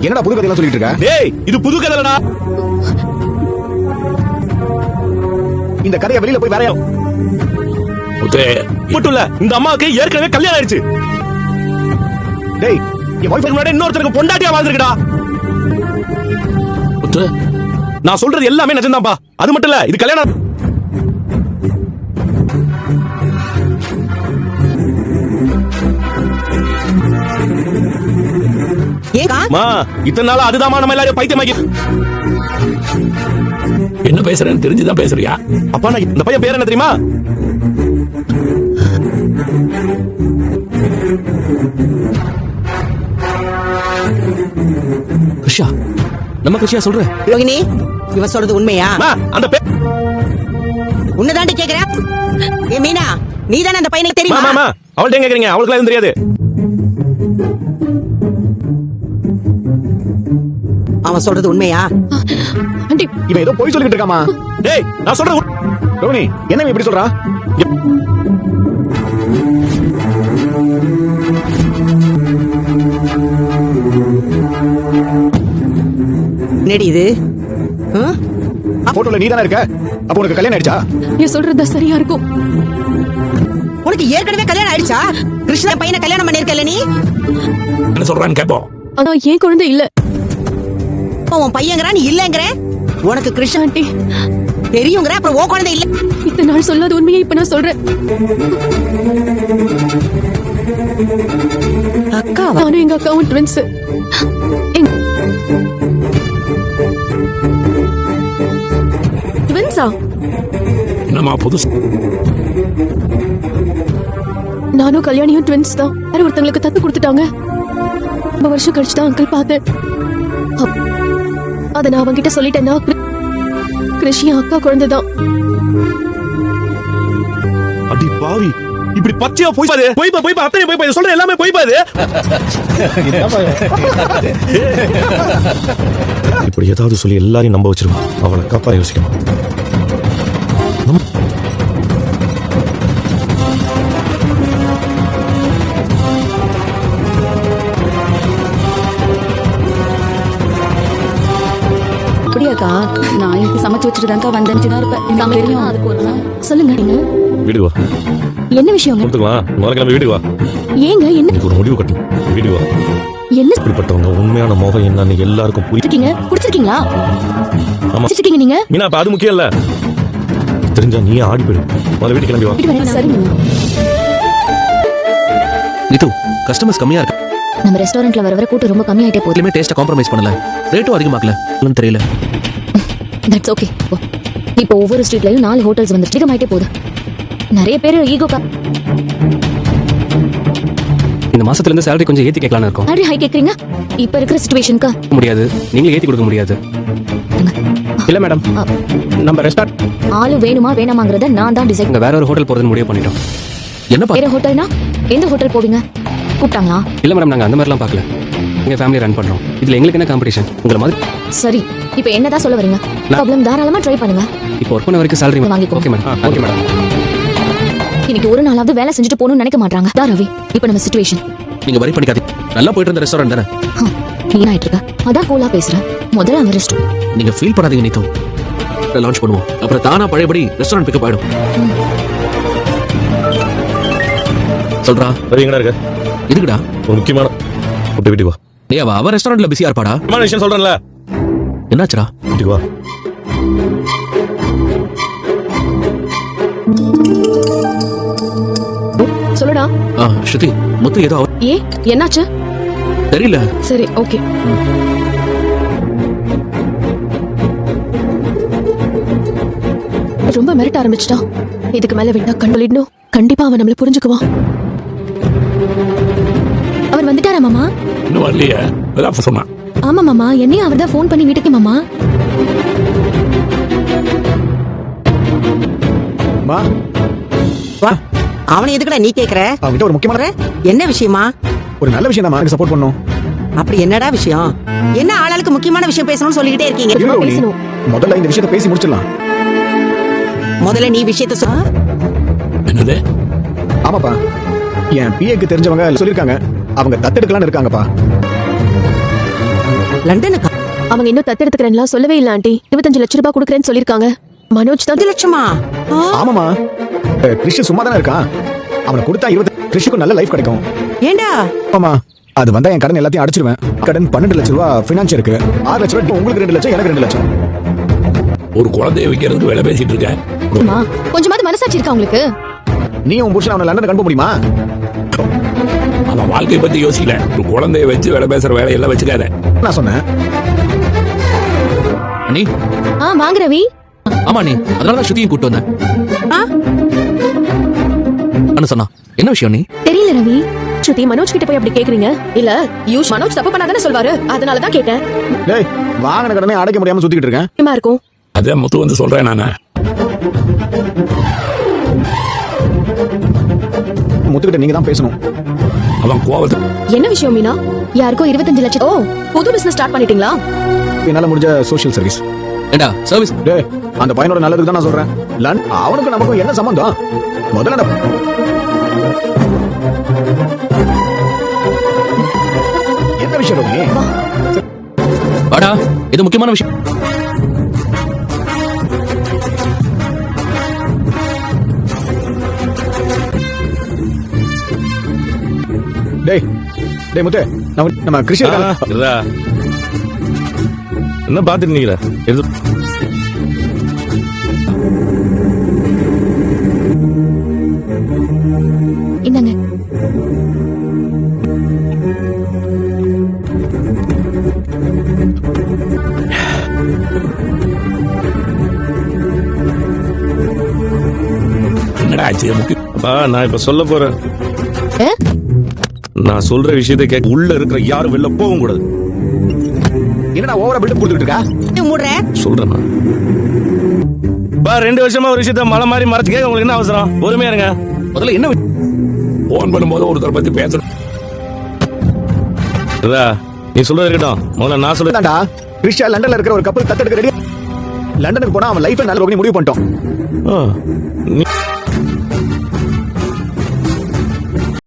என்னடா புது கதையெல்லாம் சொல்லிட்டு இருக்க? டேய் இது புது கதைலடா. இந்த கதையை வெளியில போய் வேற மட்டும் இல்ல, இந்த அம்மாவுக்கு ஏற்கனவே கல்யாணம் ஆயிடுச்சு. டேய் என் வைஃப் முன்னாடி இன்னொருத்தருக்கு பொண்டாட்டியா வாழ்ந்துருக்குடா. நான் சொல்றது எல்லாமே நிஜம்தான்ப்பா. அது மட்டும் இல்ல, இது கல்யாணம் இத்தனை நாளா அதுதான் நம்ம எல்லாரும் பைத்தியமாக்கி. என்ன பேசுறேன்னு தெரிஞ்சுதான் பேசுறியா? அப்பா நான் இந்த பையன் பேர் என்ன தெரியுமா? கிருஷா. நம்ம கிருஷியா சொல்ற யோகினி, இவ சொல்றது உண்மையா? அந்த உன்னதாண்டி கேக்குறேன். ஏ மீனா, நீதானே அந்த பையனுக்கு தெரியுமா? அவள்கிட்ட எங்க கேக்குறீங்க? அவளுக்கு எதுவும் தெரியாது. அவன் சொல்றது உண்மையா? இவன் ஏதோ போய் சொல்லிட்டு இருக்காமா? டேய் நான் சொல்றது ரோகிணி, என்ன இப்படி சொல்றா? என்னடி இது? போட்டோல நீ தானே இருக்க. அப்ப உனக்கு கல்யாணம் ஆயிடுச்சா? நீ சொல்றது சரியா இருக்கும். உனக்கு ஏற்கனவே கல்யாணம் ஆயிடுச்சா? கிருஷ்ணா பையனை கல்யாணம் பண்ணிருக்கல நீ? என்ன சொல்றான்னு கேப்போம். ஆனா ஏன் குழந்தை இல்ல. உன் பையங்கறா, நீ இல்லங்கற. உனக்கு கிருஷ்ணா ஆண்டி தெரியுங்கற, அப்புறம் உன் குழந்தை இல்ல. இத்தனை நாள் சொல்லாத உண்மையை இப்ப நான் சொல்றேன். அக்கா நானும் எங்க அக்காவும் ட்வின்ஸ். ட்வின்ஸா? என்னமா புதுசு? நானும் கல்யாணியும் ட்வின்ஸ் தான். வேற ஒருத்தங்களுக்கு தத்து கொடுத்துட்டாங்க. ரொம்ப வருஷம் கழிச்சு தான் அங்கிள் பார்த்தேன். அத நான் அவங்கிட்ட சொல்லிட்டேன்னா கிருஷி அக்கா குழந்தைதான். அடி பாவி, இப்படி பச்சையா போய் பாரு. போய் அத்தனை போய் சொல்ற எல்லாமே போய் பாரு. இப்படி ஏதாவது சொல்லி எல்லாரையும் நம்ப வச்சிருமா? அவளை காப்பா யோசிக்கணும். அப்படியாக்கா? நான் இன்னைக்கு சமைச்சு வச்சுட்டு தான்க்கா வந்தேன் இருப்பேன். தெரியும். அதுக்கு ஒரு சொல்லுங்க. வீடு வா. என்ன விஷயம்? கிளம்பி வீடு வா. ஏங்க என்ன ஒரு முடிவு கட்டணும். வீடு வா. என்ன இப்படிப்பட்டவங்க உண்மையான முகம் என்னன்னு எல்லாருக்கும் புடிச்சிருக்கீங்களா? ஆமா புடிச்சிருக்கீங்க நீங்க. மீனா, அது முக்கியம் இல்ல. தெரிஞ்சா நீ ஆடி போயிடும். முதல்ல வீட்டு கிளம்பி வா. சரிங்க. நிது, கஸ்டமர்ஸ் கம்மியா இருக்கு. நம்ம ரெஸ்டாரண்ட்ல வர கூட்டம் ரொம்ப கம்மியாயிட்டே போகுது. எதுலயுமே டேஸ்ட காம்ப்ரமைஸ் பண்ணல. ரேட்டும் அதிகமாக்கல. ஒண்ணும் தெரியல. That's okay. இப்போ ஒவ்வொரு ஸ்ட்ரீட்லயும் 4 ஹோட்டல்ஸ் வந்து அதிகமாயிட்டே போகுது. நிறைய பேர் ஈகோக்கா இந்த மாசத்துல இருந்து salary கொஞ்சம் ஏத்தி கேட்கலாம்னு இருக்கோம். சாலரி ஹை கேக்குறீங்க? இப்போ இருக்கிற சிச்சுவேஷனுக்கு முடியாது. நீங்களே ஏத்தி கொடுக்க முடியாது. இல்ல மேடம், நம்ம ரெஸ்டாரண்ட் ஆளு வேணுமா வேணாமாங்கறத நான் தான் டிசைட். வேற ஒரு ஹோட்டல் போறதுன்னு முடிவு பண்ணிட்டோம். என்ன வேற ஹோட்டல்னா எந்த ஹோட்டல் போவீங்க? கூப்பிட்டாங்களா? இல்ல மேடம், நாங்க அந்த மாதிரிலாம் பார்க்கல. எங்க ஃபேமிலி ரன் பண்றோம். இதுல எங்களுக்கு என்ன காம்படிஷன்? உங்கள மாதிரி. சரி, இப்போ என்னதான் சொல்ல வரீங்க? ப்ராப்ளம் தாராளமா ட்ரை பண்ணுங்க. இப்போ ஒர்க் பண்ண வரைக்கும் salary வாங்கிக்கோ. Okay madam. Okay madam. இன்னைக்கு ஒரு நாளாவது வேலை செஞ்சுட்டு போகணும்னு நினைக்க மாட்டாங்க. தா ரவி, இப்போ நம்ம சிச்சுவேஷன். நீங்க வரி பண்ணிக்காதீங்க. நல்லா போயிட்டு இருந்த ரெஸ்டாரண்ட் தானே. நீ ஆயிட்டு இருக்க. அதான் கூலா பேசுறேன். முதல்ல அவன் ரெஸ்ட். நீங்க ஃபீல் பண்ணாதீங்க நித்து. லான்ச் பண்ணுவோம். அப்புறம் தானா பழையபடி ரெஸ்டாரண்ட் பிக்கப் ஆயிடும். சொல்றா. எங்கடா இருக்க? இதுக்குடா ஒரு முக்கியமான வீட்டுக்கு வா. டேய், அவ ரெஸ்டாரண்ட்ல பிஸியா இருப்பாடா. முக்கியமான விஷயம் சொல்றேன்ல. என்னாச்சுடா? வீட்டுக்கு வா. சொல்லுடா. ஸ்ருதி, முத்து ஏதோ ஏ என்னாச்சு? தெரியல. சரி, ஓகே. ரொம்ப மிரட்ட ஆரம்பிச்சிட்டா. இதுக்கு மேல விட்டா கண்பளிடணும். கண்டிப்பா அவன் நம்மள புரிஞ்சுக்குவான். அவர் வந்துட்டாரா மாமா? இன்னும் வரலையே. அதான் சொன்னா. ஆமா மாமா, என்னையும் அவர் தான் ஃபோன் பண்ணி வீட்டுக்கு மாமா. வா. அவனை எதுக்குடா நீ கேக்குற? அவன்கிட்ட ஒரு முக்கியமான என்ன விஷயமா? ஒரு நல்ல விஷயம் தான். எனக்கு சப்போர்ட் பண்ணும். அப்படி என்னடா விஷயம்? என்ன ஆளாளுக்கு முக்கியமான விஷயம் பேசணும்னு சொல்லிக்கிட்டே இருக்கீங்க? முதல்ல இந்த விஷயத்தை பேசி முடிச்சிடலாம். முதல்ல நீ விஷயத்தை சொல். என்னது? ஆமாப்பா, என் பிஏக்கு தெரிஞ்சவங்க சொல்லிருக்காங்க. அவங்க தத்தெடுக்கலாம்னு இருக்காங்கப்பா. லண்டனுக்கா? அவங்க இன்னும் தத்தெடுத்துக்கிறேன்லாம் சொல்லவே இல்ல ஆண்டி. 25 லட்சம் ரூபாய் கொடுக்குறேன்னு சொல்லிருக்காங்க. மனோஜ் தான் 5 லட்சமா? ஆ, ஆமாமா கிறிஷ் சும்மா தானே இருக்கான். அவனை கொடுத்தா 20 கிறிஷுக்கும் நல்ல லைஃப் கிடைக்கும். ஏண்டா? ஆமா அது வந்தா என் கடன் எல்லாத்தையும் அடைச்சிருவேன். கடன் 12 லட்சம் ரூபாய் ஃபினான்ஸ் இருக்கு. 6 லட்சம் ரூபாய் உங்களுக்கு 2 லட்சம், எனக்கு 2 லட்சம். ஒரு குழந்தைய வைக்கிறதுக்கு வேலை பேசிட்டு இருக்கேன். அம்மா, கொஞ்சமாவது மனசாட்சி இருக்கா உங்களுக்கு? நீ உன் புருஷன் அவனை லண்டனுக்கு அனுப்ப முடியுமா? அவன் வாழ்க்கையை பத்தி யோசிக்கல. ஒரு குழந்தைய வச்சு வேலை பேசுற வேலையெல்லாம் வச்சுக்காத. நான் சொன்னேன். அண்ணி வாங்க ரவி. ஆமா அண்ணி, அதனாலதான் ஸ்ருதியும் கூட்டு வந்தேன். ஆ, அண்ணா சொன்னா என்ன விஷயம் நீ? தெரியல ரவி. ஸ்ருதி மனோஜ் கிட்ட போய் அப்படி கேக்குறீங்க? இல்ல யூஷ் மனோஜ் தப்பு பண்ணாதானே சொல்வாரு. அதனாலதான் கேட்டேன். டேய் வாங்கின கடனே அடைக்க முடியாம சுத்திக்கிட்டு இருக்கேன். எப்படிமா இருக்கும்? அதே முத்து வந்து சொல்றேன் நானு. முத்துக்கிட்ட நீங்க தான் பேசணும். அவன் கோவத்தை என்ன விஷயம் மீனா? யாருக்கோ 25 லட்சம். ஓ, புது பிசினஸ் ஸ்டார்ட் பண்ணிட்டீங்களா? என்னால முடிஞ்ச சோஷியல் சர்வீஸ். ஏண்டா சர்வீஸ்? டேய் அந்த பையனோட நல்லதுக்கு தான் நான் சொல்றேன். அவனுக்கு நமக்கும் என்ன சம்பந்தம்? முதல்ல என்ன விஷயம் ரோகிணி? வாடா, இது முக்கியமான விஷயம். டேய் டேய் முத்து, நம்ம கிறிஷ் இருக்கான்ல? இருடா. என்ன பாத்துட்டு நீங்க இந்தாங்க. என்னடா ஆச்சு? முக்கிய நான் இப்ப சொல்ல போறேன். ஆ? நான் சொல்ற விஷயத்தை கேட்க உள்ள இருக்கிற யாரும் வெளில போகவும் கூடாது. என்னடா ஓவரா பில்டப் கொடுத்துட்டு இருக்கா? மூடுறேன். சொல்றேன் நான். 2 வருஷமா ஒரு விஷயத்த மலை மாதிரி மறைச்சு கேட்க உங்களுக்கு என்ன அவசரம்? பொறுமையா இருங்க. முதல்ல என்ன போன் பண்ணும்போது ஒருத்தரை பத்தி பேசணும். இருடா, நீ சொல்றது இருக்கட்டும். முதல்ல நான் சொல்றேன். தான்டா கிறிஷ் லண்டன்ல இருக்கிற ஒரு கப்பல் தத்தெடுக்க ரெடி. லண்டனுக்கு போனா அவன் லைஃப் நல்ல ரோகிணி முடிவு பண்ணிட்டோம். நீ